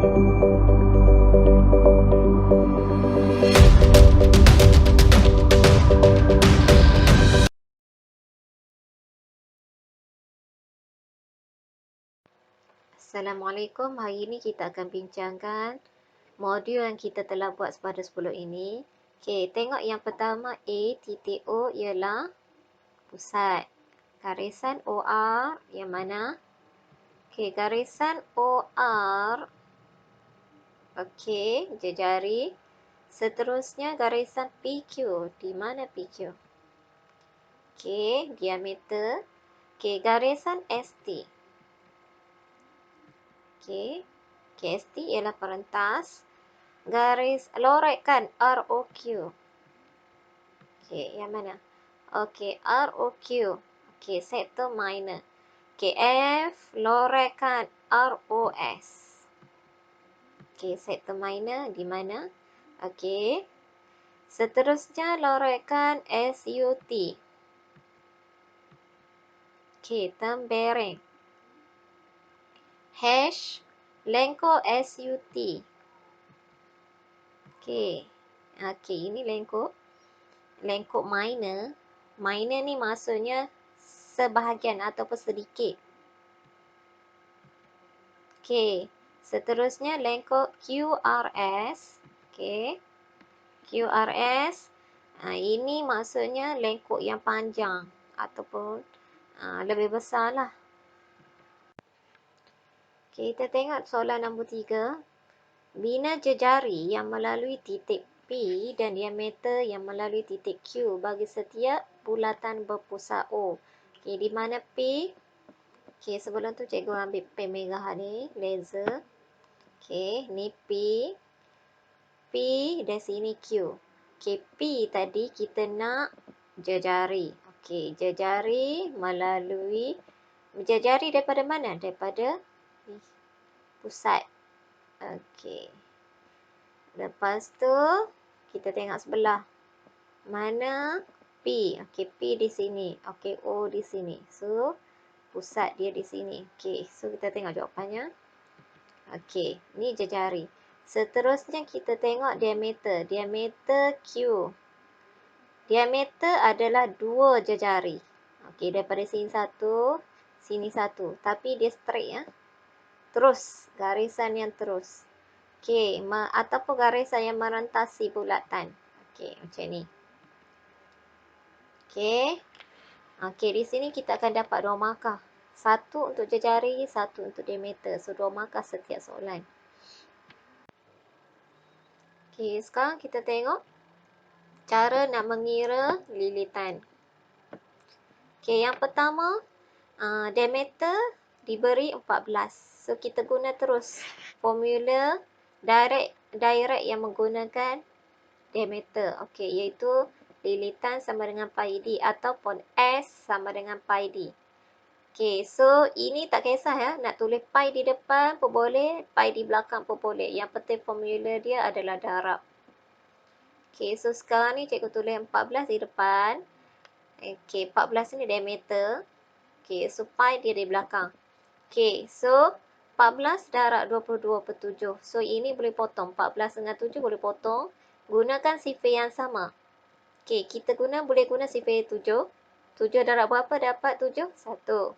Assalamualaikum. Hari ini kita akan bincangkan modul yang kita telah buat pada sebelum ini. Okey, tengok yang pertama A titik O ialah pusat. Garisan OR yang mana? Okey, garisan OR. Okey, jejari. Seterusnya garisan PQ. Di mana PQ? Okey, diameter. Okey, garisan ST. Okey, KST ialah perentas. Garis loraikan ROQ. Okey, yang mana? Okey, ROQ. Okey, sektor minor. Okey, F loraikan ROS. Okey, sektor minor di mana? Okey. Seterusnya loraikan SUT. Okey, term bearing. Hash lengkuk SUT. Okey. Okey, ini lengkuk minor. Minor ni maksudnya sebahagian ataupun sedikit. Okey. Seterusnya lengkuk QRS. Okey. QRS. Ini maksudnya lengkuk yang panjang ataupun lebih besar lah. Okey, kita tengok soalan nombor 3. Bina jejari yang melalui titik P dan diameter yang melalui titik Q bagi setiap bulatan berpusat O. Okey, di mana P? Okey, sebelum tu cikgu ambil pen merah ni, laser. Okey, ni P. P dan sini Q. Okey, P tadi kita nak jejari. Okey, jejari daripada mana? Daripada pusat. Okey. Lepas tu kita tengok sebelah. Mana P? Okey, P di sini. Okey, O di sini. So, pusat dia di sini. Okey, so kita tengok jawapannya. Okey, ni jejari. Seterusnya kita tengok diameter. Diameter Q. Diameter adalah 2 jejari. Okey, daripada sini satu, sini satu. Tapi dia straight ya. Terus, garisan yang terus. Okey, ataupun garisan yang merentasi bulatan. Okey, macam ni. Okey. Okey, di sini kita akan dapat 2 markah. Satu untuk jejari, satu untuk diameter. So, 2 markah setiap soalan. Okey, sekarang kita tengok cara nak mengira lilitan. Okey, yang pertama, diameter diberi 14. So, kita guna terus formula direct yang menggunakan diameter. Okey, iaitu lilitan sama dengan pi d ataupun S sama dengan pi d. Okey, so ini tak kisah ya. Nak tulis pi di depan pun boleh, pi di belakang pun boleh. Yang penting formula dia adalah darab. Okey, so sekarang ni cikgu tulis 14 di depan. Okey, 14 ni diameter. Okey, so pi dia di belakang. Okey, so 14 darab 22/7. So, ini boleh potong. 14 dengan 7 boleh potong. Gunakan sifar yang sama. Okey, kita boleh guna sifar 7. 7 darab berapa dapat 7? 1.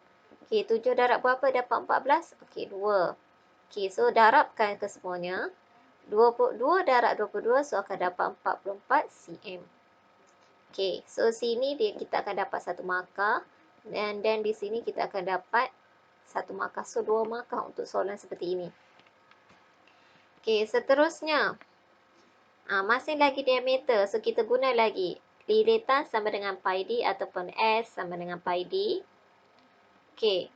Okey, 7 darab berapa dapat 14? Okey, 2. Okey, so darabkan ke semuanya. 22 darab 22, so akan dapat 44 cm. Okey, so sini kita akan dapat 1 markah. Dan di sini kita akan dapat 1 markah. So, 2 markah untuk soalan seperti ini. Okey, seterusnya. Masih lagi diameter. So, kita guna lagi. Lilitan sama dengan pi d ataupun S sama dengan pi d. Okey,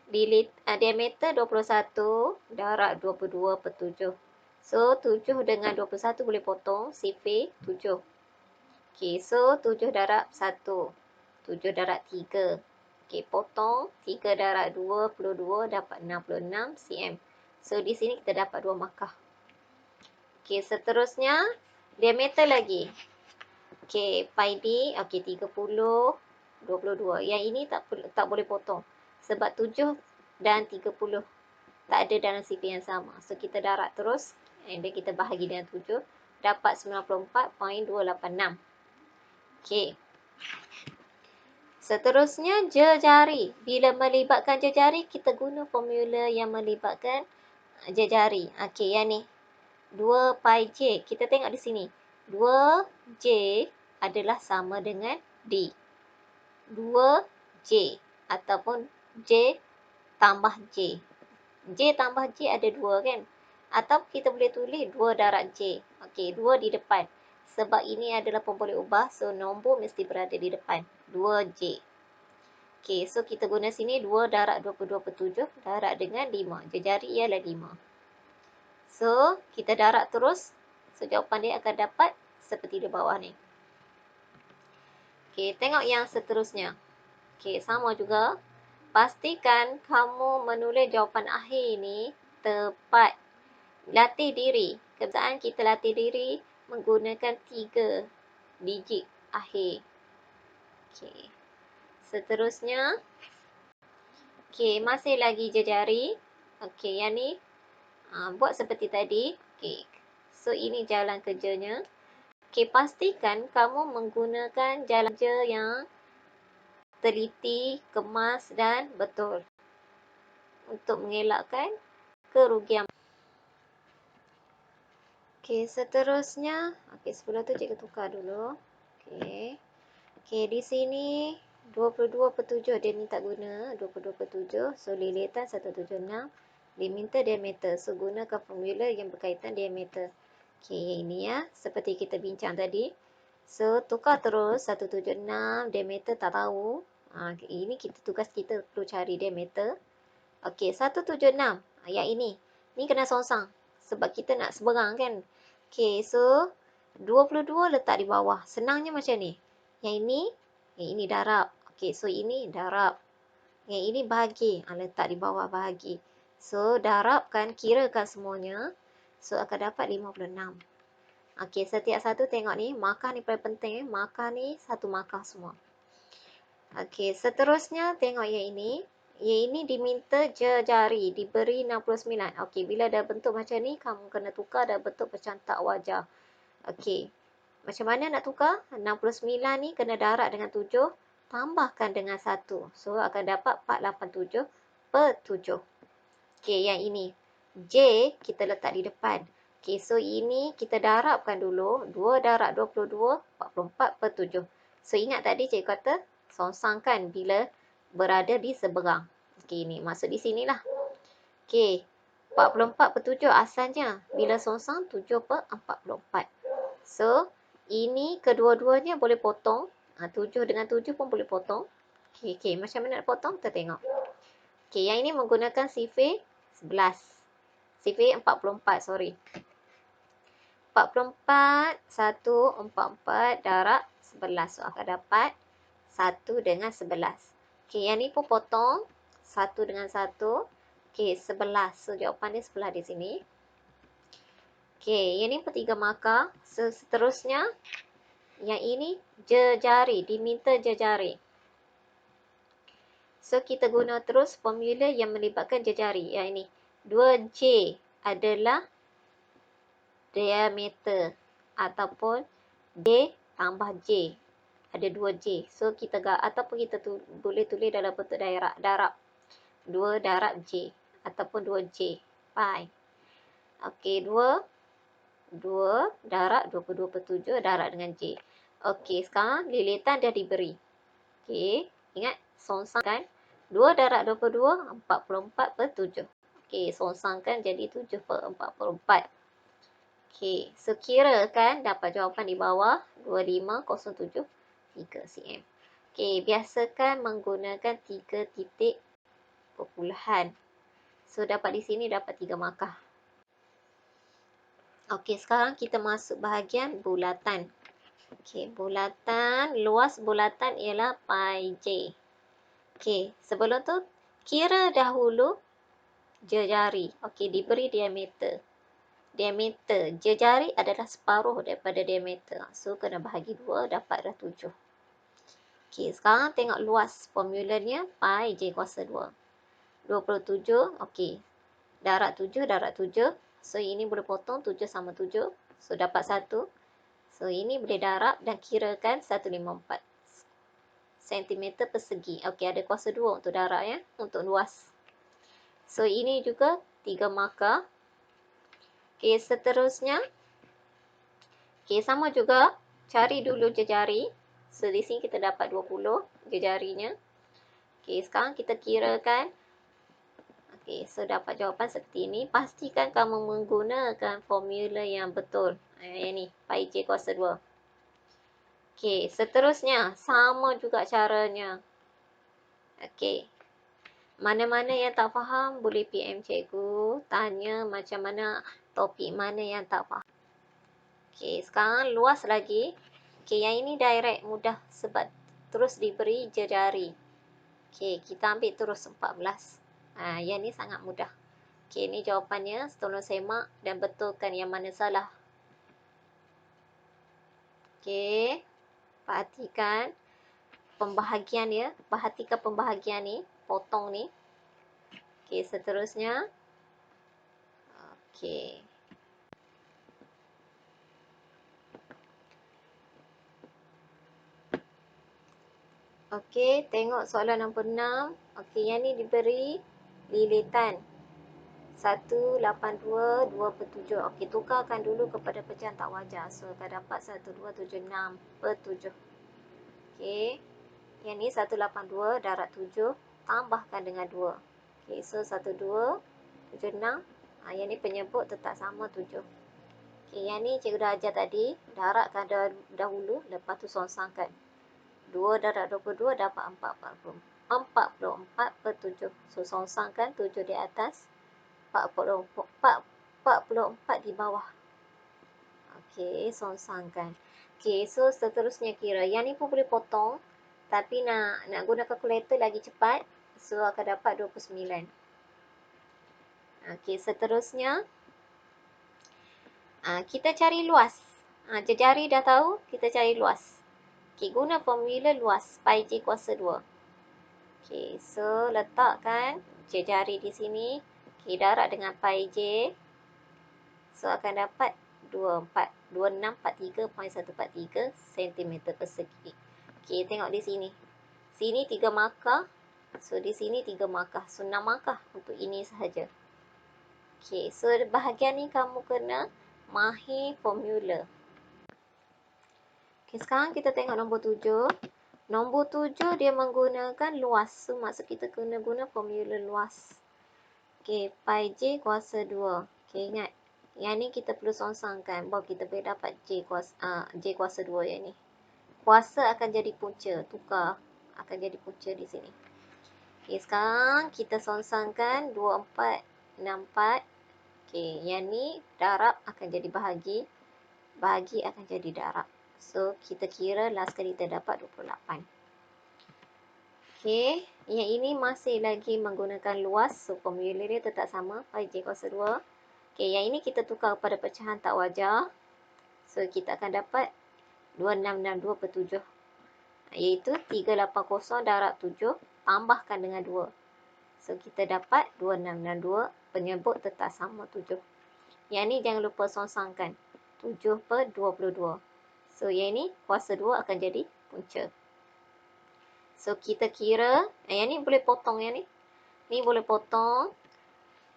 diameter 21 darab 22/7. So, 7 dengan 21 boleh potong. Sifar 7. Okey, so 7 darab 1. 7 darab 3. Okey, potong 3 darab 22 dapat 66 cm. So, di sini kita dapat 2 markah. Okey, seterusnya diameter lagi. Okey, pi d, okey 30, 22. Yang ini tak boleh potong. Sebab 7 dan 30. tak ada dalam CV yang sama. So, kita darab terus. And then kita bahagi dengan 7. Dapat 94.286. Okey. Seterusnya, jejari. Bila melibatkan jejari, kita guna formula yang melibatkan jejari. Okey, yang ni. 2 pi J. Kita tengok di sini. 2J adalah sama dengan D. 2J ataupun J tambah J. J tambah J ada 2 kan? Atau kita boleh tulis 2 darab J. Okey, 2 di depan. Sebab ini adalah pemboleh ubah. So, nombor mesti berada di depan. 2J. Okey, so kita guna sini 2 darab 22/7 darab dengan 5. Jejari ialah 5. So, kita darab terus. So, jawapan dia akan dapat seperti di bawah ni. Okey, tengok yang seterusnya. Okey, sama juga. Pastikan kamu menulis jawapan akhir ni tepat. Latih diri. Kebiasaan kita latih diri menggunakan 3 digit akhir. Okey. Seterusnya. Okey, masih lagi jejari. Okey, yang ni buat seperti tadi. Okey. So, ini jalan kerjanya. Okey, pastikan kamu menggunakan jalan kerja yang teliti, kemas dan betul. Untuk mengelakkan kerugian. Okey, seterusnya. Okey, sebelum tu cikgu tukar dulu. Okey. Okey, di sini 22/7 dia minta guna 22/7. So, lilitan 176. Dia minta diameter. So, gunakan formula yang berkaitan diameter. Okey, ini ya. Seperti kita bincang tadi. So, tukar terus 176. Diameter tak tahu. Ini tugas kita perlu cari diameter. Okey, 176. Yang ini. Ni kena songsang. Sebab kita nak seberang kan. Okey, so 22 letak di bawah. Senangnya macam ni. Yang ini darab. Okey, so ini darab. Yang ini bahagi. Letak di bawah bahagi. So, darabkan, kirakan semuanya. So, akan dapat 56. Okey, setiap satu tengok ni. Markah ni paling penting. Markah ni satu markah semua. Okey, seterusnya tengok yang ini. Yang ini diminta jejari. Diberi 69. Okey, bila dah bentuk macam ni, kamu kena tukar dah bentuk pecantak wajah. Okey. Macam mana nak tukar? 69 ni kena darab dengan 7. Tambahkan dengan 1. So, akan dapat 487/7. Okey, yang ini. J kita letak di depan. Okey, so ini kita darabkan dulu. 2 darab 22, 44/7. So, ingat tadi cikgu kata songsangkan bila berada di seberang. Okey, ni maksud di sinilah. Okey, 44/7 asalnya. Bila songsang 7/44. So, ini kedua-duanya boleh potong. 7 dengan 7 pun boleh potong. Okey, macam mana nak potong? Kita tengok. Okey, yang ini menggunakan sifir 11. Sifir 44, sorry. 44, 144 darab 11. So, akan dapat 1 dengan 11. Okey, yang ni pun potong. 1 dengan 1. Okey, 11. So, jawapan dia sebelah di sini. Okey, yang ni pun 3 markah. So, seterusnya, yang ini jejari. Diminta jejari. So, kita guna terus formula yang melibatkan jejari. Yang ini. 2J adalah diameter. Ataupun J tambah J. Ada 2J. So, ataupun kita boleh tulis dalam bentuk darab. 2 darab J. Ataupun 2J. Pi. Okey, 2 darab 22/7 darab dengan J. Okey, sekarang lilitan dah diberi. Okey, ingat songsangkan. 2 darab 22, 44/7. Okey, songsangkan jadi 7/44. Okey, so kirakan dapat jawapan di bawah 25073 cm. Okey, biasakan menggunakan 3 titik perpuluhan. So, dapat di sini dapat 3 markah. Okey, sekarang kita masuk bahagian bulatan. Okey, bulatan, luas bulatan ialah pi J. Okey, sebelum tu, kira dahulu jejari. Okey, diberi diameter. Diameter jejari adalah separuh daripada diameter. So, kena bahagi 2, dapat dah 7. Okey, sekarang tengok luas. Formulanya pi J kuasa 2. 27, okey. Darab 7, darab 7. So, ini boleh potong 7 sama 7. So, dapat 1. So, ini boleh darab dan kirakan 154 cm persegi. Okey, ada kuasa 2 untuk darab ya, untuk luas. So, ini juga 3 markah. Okey, seterusnya. Okey, sama juga. Cari dulu jejari. So, di sini kita dapat 20 jejarinya. Okey, sekarang kita kirakan. Okey, so dapat jawapan seperti ini. Pastikan kamu menggunakan formula yang betul. Yang ni, pi j kuasa 2. Okey, seterusnya. Sama juga caranya. Okey. Mana-mana yang tak faham, boleh PM cikgu. Tanya macam mana topik mana yang tak faham. Okey, sekarang luas lagi. Okey, yang ini direct, mudah sebab terus diberi jejari. Okey, kita ambil terus 14. Yang ni sangat mudah. Okey, ni jawapannya. Tolong semak dan betulkan yang mana salah. Okey, perhatikan pembahagian ya. Perhatikan pembahagian ni. Potong ni. Okey, seterusnya. Okey. Okey, tengok soalan nombor 6. Okey, yang ni diberi lilitan 182 2/7. Okey, tukarkan dulu kepada pecahan tak wajar. So, akan dapat 1276/7. Okey, yang ni 182 darab 7. Tambahkan dengan 2. Okey, so 1276. Yang ni penyebut tetap sama 7. Okey, yang ni cikgu dah ajar tadi. Darabkan dahulu, lepas tu songsangkan. 2 darab 22 dapat 44/7. So, songsangkan 7 di atas, 44 di bawah. Okey, songsangkan. Okey, so seterusnya kira. Yang ni pun boleh potong. Tapi nak guna kalkulator lagi cepat. So, akan dapat 29. Okey, seterusnya. Kita cari luas. Jejari dah tahu, kita cari luas. Okey, guna formula luas. Pi j kuasa 2. Okey, so letakkan jejari di sini. Okey, darab dengan pi j. So, akan dapat 2643.143 cm persegi. Okey, tengok di sini. Sini 3 markah. So, di sini 3 markah. So, 6 markah untuk ini sahaja. Okey, so bahagian ni kamu kena mahir formula. Okey, sekarang kita tengok nombor 7. Nombor 7 dia menggunakan luas. So, maksud kita kena guna formula luas. Okey, pi j kuasa 2. Okey, ingat. Yang ni kita perlu songsangkan. Baru kita boleh dapat j kuasa 2 yang ni. Kuasa akan jadi punca. Tukar. Akan jadi punca di sini. Okey, sekarang kita songsangkan 24, 64. Okey, yang ni darab akan jadi bahagi. Bahagi akan jadi darab. So, kita kira last kali kita dapat 28. Okey, yang ini masih lagi menggunakan luas. So, formula dia tetap sama. Pi j kuasa 2. Okey, yang ini kita tukar kepada pecahan tak wajar. So, kita akan dapat 2662/7. Iaitu 380 darab 7. Tambahkan dengan 2. So, kita dapat 2662. Penyebut tetap sama 7. Yang ni jangan lupa songsangkan. 7/22. So, yang ni kuasa 2 akan jadi punca. So, kita kira. Yang ni boleh potong yang ni. Ni boleh potong.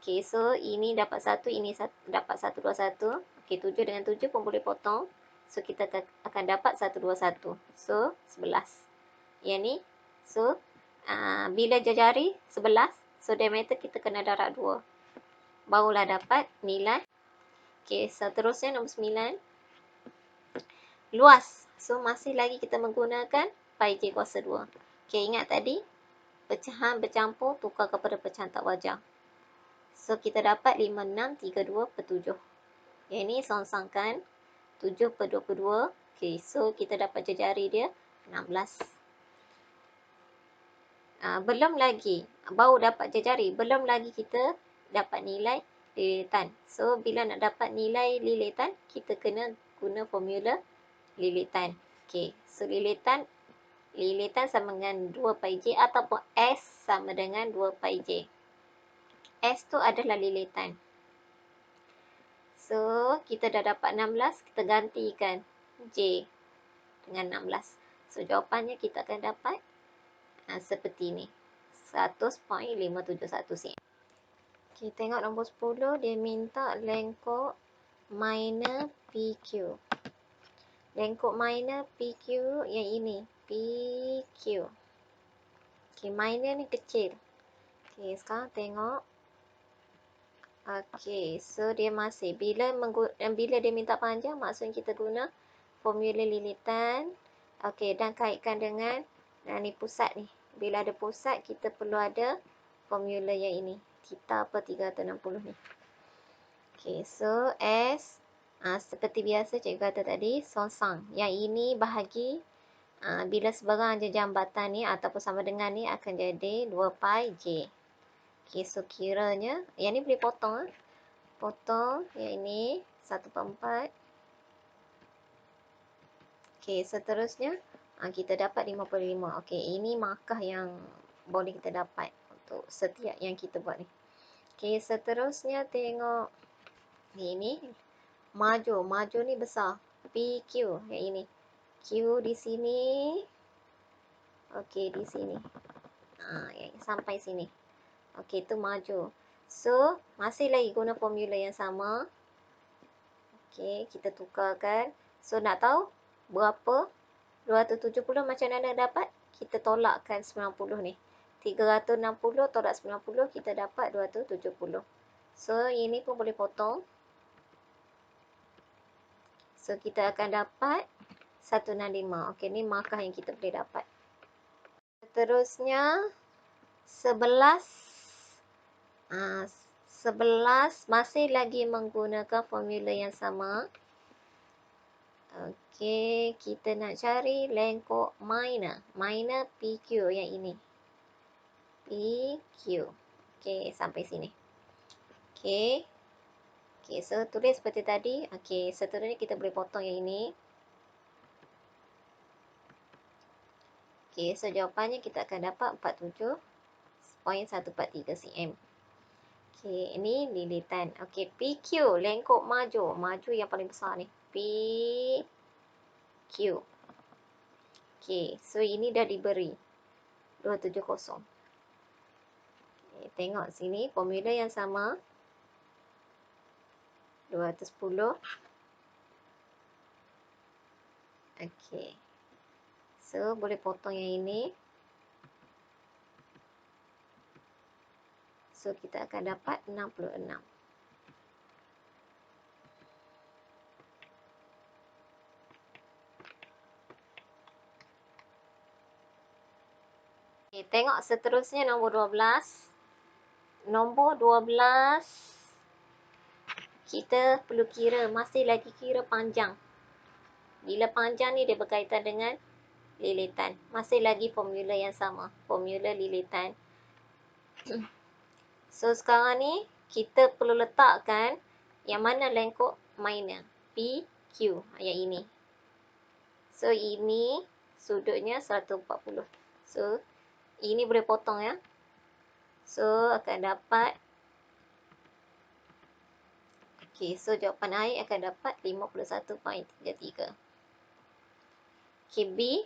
Okey, so ini dapat 1. Ini dapat 121. Okey, 7 dengan 7 pun boleh potong. So, kita akan dapat 121. So, 11. Yang ni. So, bila jejari 11. So, diameter kita kena darab 2. Barulah dapat nilai. Okey, seterusnya nombor 9. Luas. So, masih lagi kita menggunakan pi j kuasa 2. Okey, ingat tadi. Pecahan bercampur tukar kepada pecahan tak wajar. So, kita dapat 5632/7. Yang ni songsangkan 7/22. Okey, so kita dapat jejari dia 16. Belum lagi. Baru dapat jejari. Belum lagi kita dapat nilai lilitan. So, bila nak dapat nilai lilitan, kita kena guna formula lilitan. Okey, so lilitan sama dengan 2 pi j ataupun S sama dengan 2 pi j. S tu adalah lilitan. So, kita dah dapat 16, kita gantikan J dengan 16. So, jawapannya kita akan dapat seperti ni. 100.571 cm. Okay, tengok nombor 10. Dia minta lengkok minor PQ. Lengkok minor PQ yang ini. PQ. Okay, minor ni kecil. Okay, sekarang tengok. Okay, so dia masih. Bila dia minta panjang, maksudnya kita guna formula lilitan. Okay, dan kaitkan dengan ni pusat ni. Bila ada pusat, kita perlu ada formula yang ini. Theta per 360 ni. Okay, so S. Seperti biasa cikgu kata tadi, songsang. Yang ini bahagi bila sebarang je jambatan ni ataupun sama dengan ni akan jadi 2 pi J. Okay, so kiranya, yang ni boleh potong. Potong yang ini 1/4. Okay, seterusnya kita dapat 55. Okay, ini markah yang boleh kita dapat untuk setiap yang kita buat ni. Okay, seterusnya tengok ni maju. Maju ni besar. PQ yang ini. Q di sini. Okay, di sini. Sampai sini. Okay, tu maju. So, masih lagi guna formula yang sama. Okay, kita tukarkan. So, nak tahu berapa 270 macam mana dapat? Kita tolakkan 90 ni. 360 tolak 90, kita dapat 270. So, ini pun boleh potong. So, kita akan dapat 165. Okay, ni markah yang kita boleh dapat. Seterusnya, 11 masih lagi menggunakan formula yang sama. Okey, kita nak cari lengkok minor. Minor PQ yang ini. PQ. Okey, sampai sini. Okey. Okey, so tulis seperti tadi. Okey, seterusnya kita boleh potong yang ini. Okey, so jawapannya kita akan dapat 47.143 cm. Okey, ini lilitan. Okey, PQ, lengkok maju. Maju yang paling besar ni. PQ. Okey, so ini dah diberi 270. Okay, tengok sini formula yang sama. 210. Okey. So, boleh potong yang ini. So, kita akan dapat 66. Okay, tengok seterusnya nombor 12. Nombor 12. Kita perlu kira, masih lagi kira panjang. Bila panjang ni dia berkaitan dengan lilitan. Masih lagi formula yang sama. Formula lilitan. So, sekarang ni kita perlu letakkan yang mana lengkok minor. PQ. Yang ini. So, ini sudutnya 140. So, ini boleh potong ya. So, akan dapat. Okay, so jawapan I akan dapat 51.33. Okay, B.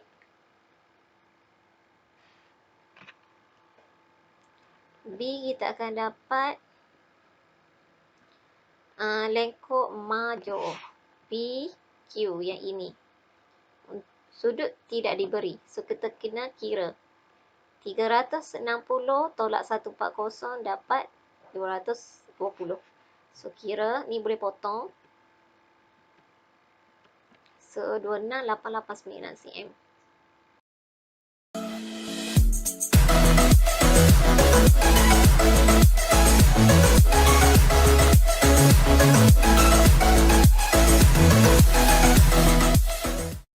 B kita akan dapat lengkok maju. PQ yang ini. Sudut tidak diberi. So, kita kena kira. 360 tolak 140 dapat 220. So, kira ni boleh potong. So, 26889 cm.